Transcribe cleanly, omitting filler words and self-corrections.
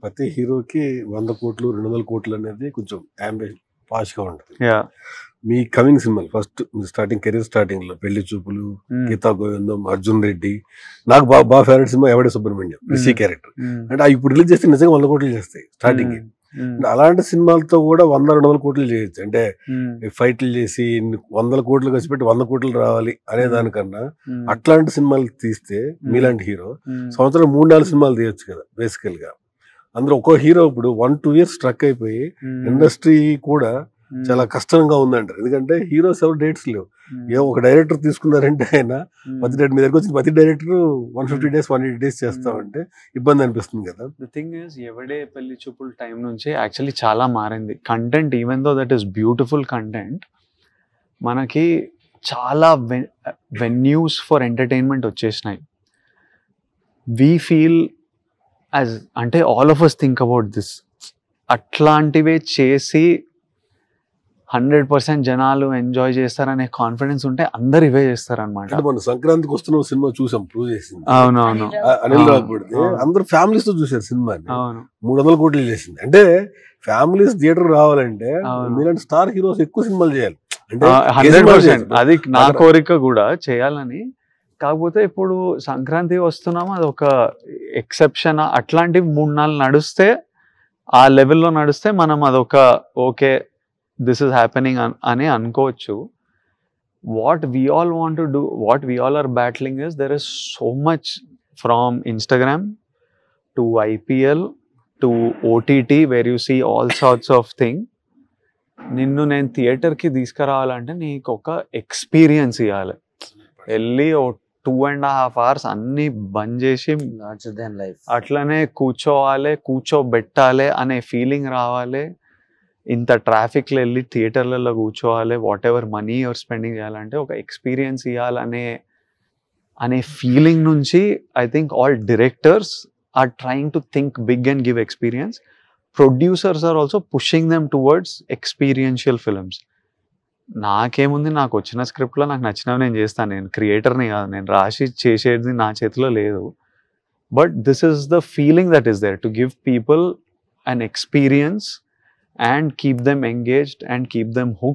ప్రతి హీరోకి 100 కోట్లు 200 కోట్లు అనేది కొంచెం అంబిషన్ పాష్గా ఉంటుంది. యాహ్! మీ కమింగ్ సినిమాలు ఫస్ట్ స్టార్టింగ్ కెరీర్ స్టార్టింగ్ లో పెళ్లి చూపులు, గీతా గోవిందం, అర్జున్ రెడ్డి, నాకు బాగా ఫేవరెట్ సినిమా ఎవడే సుబ్రహ్మణ్యం రిషి క్యారెక్టర్. అంటే ఇప్పుడు రిలీజ్ చేస్తే నిజంగా 100 కోట్లు చేస్తాయి స్టార్టింగ్. అలాంటి సినిమాలతో కూడా 100-200 కోట్లు చేయొచ్చు. అంటే ఫైట్లు చేసి 100 కోట్లు ఖర్చు పెట్టి 100 కోట్లు రావాలి అనే దానికన్నా అట్లాంటి సినిమాలు తీస్తే మీలాంటి హీరో సంవత్సరం 3-4 సినిమాలు తీయొచ్చు కదా బేసికల్ గా. అందరూ ఒక్కో హీరో ఇప్పుడు 1-2 years స్ట్రక్ అయిపోయి ఇండస్ట్రీ కూడా చాలా కష్టంగా ఉందంటారు. ఎందుకంటే హీరోస్ ఎవరు డేట్స్ లేవు. ఒక డైరెక్టర్ తీసుకున్నారంటే ఆయన ప్రతి డేట్ మీ దగ్గర వచ్చిన ప్రతి డైరెక్టర్ 150 days 180 days చేస్తామంటే ఇబ్బంది అనిపిస్తుంది కదా. ద థింగ్ ఇస్ ఎవడే పెళ్లి చూపుల టైం నుంచి యాక్చువల్లీ చాలా మారింది content. Even though that is beautiful content, మనకి చాలా వెన్యూస్ ఫర్ ఎంటర్టైన్మెంట్ వచ్చేసినాయి. వీ ఫీల్ యాజ్ అంటే all of us think about this. అట్లాంటివే చేసి 100% జనాలు ఎంజాయ్ చేస్తారనే కాన్ఫిడెన్స్ ఉంటే అందరు ఇవే చేస్తారనమాట. అంటే మన సంక్రాంతికి వస్తున్న సినిమా చూసాం, ప్రూవ్ చేసింది. అవునవును, అనిల్ రావిపూడిది అందరూ ఫ్యామిలీస్ తో చూసారు సినిమాని. అవును, 300 కోట్లు చేసింది. అంటే ఫ్యామిలీస్ థియేటర్ రావాలంటే మీలాంటి స్టార్ హీరోస్ ఎక్కువ సినిమాలు చేయాలి. అంటే 100% అది నా కోరిక కూడా చేయాలని. కాకపోతే ఇప్పుడు సంక్రాంతి వస్తున్నాము, అది ఒక ఎక్సెప్షన్. అట్లాంటివి 3-4 నడుస్తే, ఆ లెవెల్లో నడిస్తే మనం అదొక ఓకే దిస్ ఇస్ హ్యాపెనింగ్ అని అనుకోవచ్చు. What we all want to do, what we all are battling is there is so much from Instagram to IPL to OTT where you see all sorts of thing. నిన్ను నేను థియేటర్కి తీసుకురావాలంటే నీకు ఒక experience ఇవ్వాలి. వెళ్ళి 2.5 hours అన్ని బంద్ చేసి అట్లనే కూర్చోవాలి, కూర్చోబెట్టాలి అనే ఫీలింగ్ రావాలి. ఇంత ట్రాఫిక్లో వెళ్ళి థియేటర్లలో కూర్చోవాలి, whatever money your spending చేయాలంటే ఒక ఎక్స్పీరియన్స్ ఇవ్వాలనే ఫీలింగ్ నుంచి I think all directors are trying to think big and give experience. Producers are also pushing them towards experiential films. నాకేముంది, నాకు వచ్చిన స్క్రిప్ట్లో నాకు నచ్చినవి నేను చేస్తాను. నేను క్రియేటర్ని కాదు, నేను రాసి చేసేది నా చేతిలో లేదు. But this is the feeling that is there to give people an experience and keep them engaged and keep them hooked